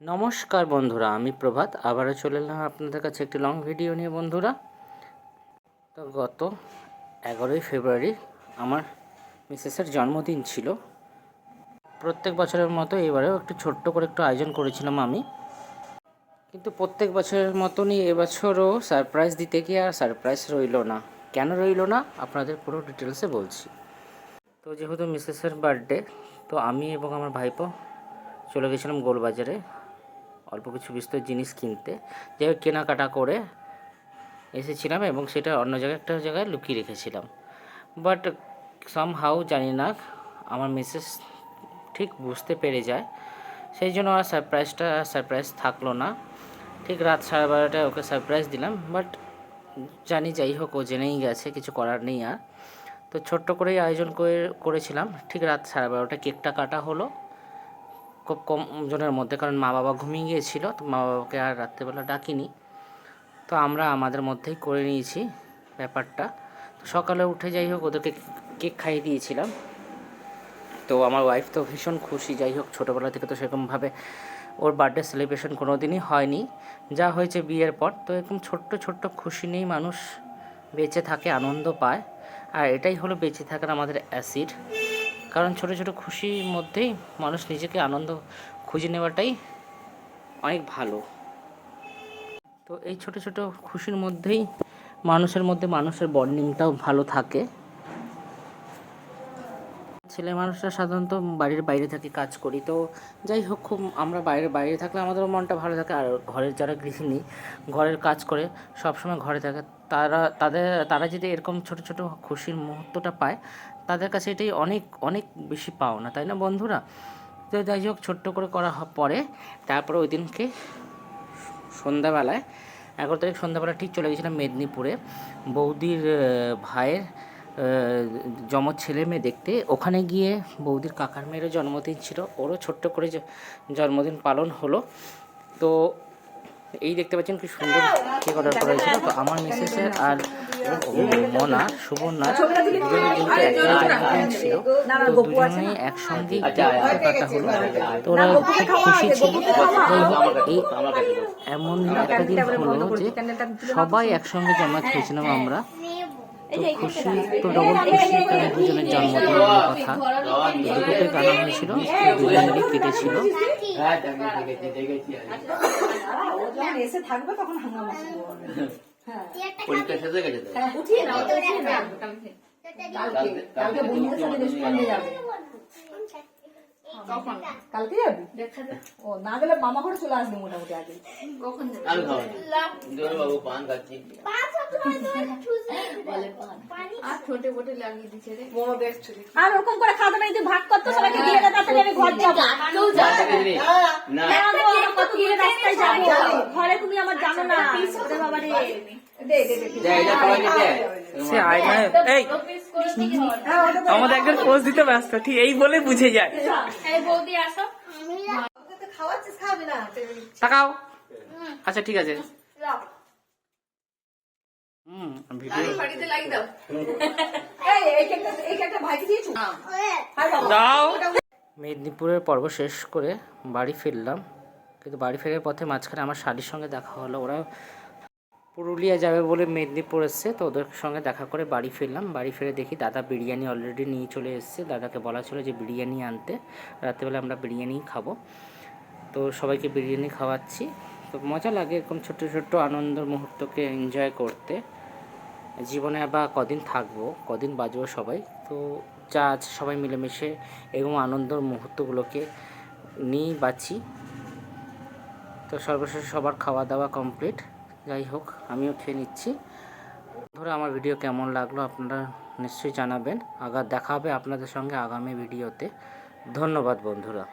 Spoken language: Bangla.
নমস্কার বন্ধুরা, আমি প্রভাত আবারও চলে এলাম আপনাদের কাছে একটি লং ভিডিও নিয়ে। বন্ধুরা, তো গত 11ই ফেব্রুয়ারি আমার মিসেসের জন্মদিন ছিল। প্রত্যেক বছরের মতো এবারেও একটু ছোট্ট করে একটু আয়োজন করেছিলাম আমি, কিন্তু প্রত্যেক বছরের মতনই এবছরও সারপ্রাইজ দিতে গিয়ে আর সারপ্রাইজ রইল না। কেন রইল না আপনাদের পুরো ডিটেলসে বলছি। তো যেহেতু মিসেসের বার্থডে, তো আমি এবং আমার ভাইপো চলে গেছিলাম গোলবাজারে অল্প কিছু বিস্তর জিনিস কিনতে। যাই হোক, কেনাকাটা করে এসেছিলাম এবং সেটা অন্য জায়গায় একটা জায়গায় লুকিয়ে রেখেছিলাম। বাট সামহাউ জানি না আমার মিসেস ঠিক বুঝতে পেরে যায়, সেই জন্য আর সারপ্রাইজ থাকলো না। ঠিক রাত 12:30টায় ওকে সারপ্রাইজ দিলাম, বাট জানি যাই হোক ও জেনেই গেছে, কিছু করার নেই আর। তো ছোট্ট করেই আয়োজন করেছিলাম। ঠিক রাত 12:30টায় কেকটা কাটা হলো খুব কম জনের মধ্যে, কারণ মা বাবা ঘুমিয়ে গিয়েছিল, তো মা বাবাকে আর রাত্রেবেলা ডাকিনি। তো আমরা আমাদের মধ্যেই করে নিয়েছি ব্যাপারটা। তো সকালে উঠে যাই হোক ওদেরকে কেক খাইয়ে দিয়েছিলাম। তো আমার ওয়াইফ তো ভীষণ খুশি। যাই হোক, ছোটোবেলা থেকে তো সেরকমভাবে ওর বার্থডে সেলিব্রেশন কোনো দিনই হয়নি, যা হয়েছে বিয়ের পর। তো এরকম ছোট্ট ছোট্ট খুশি নিয়েই মানুষ বেঁচে থাকে, আনন্দ পায়। আর এটাই হলো বেঁচে থাকার আমাদের অ্যাসিড, কারণ ছোটো ছোটো খুশির মধ্যেই মানুষ নিজেকে আনন্দ খুঁজে নেওয়াটাই অনেক ভালো। তো এই ছোটো ছোটো খুশির মধ্যেই মানুষের মধ্যে মানুষের বন্ডিংটাও ভালো থাকে। ছেলে মানুষরা সাধারণত বাড়ির বাইরে থেকে কাজ করি, তো যাই হোক খুব আমরা বাইরে থাকলে আমাদেরও মনটা ভালো থাকে। আর ঘরের যারা গৃহিণী ঘরের কাজ করে সবসময় ঘরে থাকে, তারা যদি এরকম ছোটো ছোটো খুশির মুহূর্তটা পায়, তাদের কাছে এটাই অনেক অনেক বেশি পাওনা, তাই না বন্ধুরা? তো যাই হোক, ছোট্ট করে করা পরে তারপরে ওই দিনকে সন্ধ্যাবেলায় 11 তারিখ সন্ধ্যাবেলা ঠিক চলে গেছিলাম মেদিনীপুরে বৌদির ভাইয়ের জমজ ছেলে মেয়ে দেখতে। ওখানে গিয়ে বৌদির কাকার মেয়েরও জন্মদিন ছিল, ওরও ছোট্ট করে জন্মদিন পালন হলো। তো এই দেখতে পাচ্ছেন কি সুন্দর কেক অর্ডার করা হয়েছিল। তো আমার মিসেসের আর মনা সুবর্ণার দুজনের কিন্তু এক জায়গায় জন্মদিন ছিল, তো দুজনেই একসঙ্গেই কেক কাটা হলো। তো ওরা খুব খুশি ছিল। এই এমন একটা দিন হলো যে সবাই একসঙ্গে জমায়েত হয়েছিলাম আমরা। তো খুশি তো ডবল খুশি, কারণ দুজনের জন্মদিনের কথা। দুটো কেক আনা হয়েছিল, দুজনেরই কেটেছিল। পরীক্ষা শেষ হয়ে গেছে, কালকে যাবি? ও না গেলে মামা ঘরে চলে আসবি মোটামুটি আগে। আর ওরকম করে খাওয়া দাওয়া তুই ভাগ করতো সবাইকে দিয়ে দে, তাড়াতাড়ি আমি ঘর যাবো। কত দূরে রাস্তায় যাবো, ঘরে তুমি আমার জানো না। বাবা রে আমাদের একজন পোজ দিতে ব্যস্ত, ঠিক এই বলে বুঝে যায়। তাকাও, আচ্ছা ঠিক আছে। মেদিনীপুরের পর্ব শেষ করে বাড়ি ফিরলাম, কিন্তু বাড়ি ফেরার পথে মাঝখানে আমার শালির সঙ্গে দেখা হলো। ওরা পুরুলিয়া যাবে বলে মেদিনীপুর এসছে, তো ওদের সঙ্গে দেখা করে বাড়ি ফিরলাম। বাড়ি ফিরে দেখি দাদা বিরিয়ানি অলরেডি নিয়ে চলে এসছে। দাদাকে বলা ছিল যে বিরিয়ানি আনতে, রাত্রেবেলা আমরা বিরিয়ানি খাবো। তো সবাইকে বিরিয়ানি খাওয়াচ্ছি। তো মজা লাগে এরকম ছোট্ট ছোট্ট আনন্দের মুহূর্তকে এনজয় করতে। জীবনে আবার কদিন থাকবো, কদিন বাঁচবো সবাই, তো যা আছে সবাই মিলেমিশে এবং আনন্দের মুহূর্তগুলোকে নিয়েই বাঁচি। তো সর্বশেষ সবার খাওয়া দাওয়া কমপ্লিট। যাই হোক, আমিও খেয়ে নিচ্ছি। ধরো আমার ভিডিও কেমন লাগলো আপনারা নিশ্চয়ই জানাবেন। দেখা হবে আপনাদের সঙ্গে আগামী ভিডিওতে। ধন্যবাদ বন্ধুরা।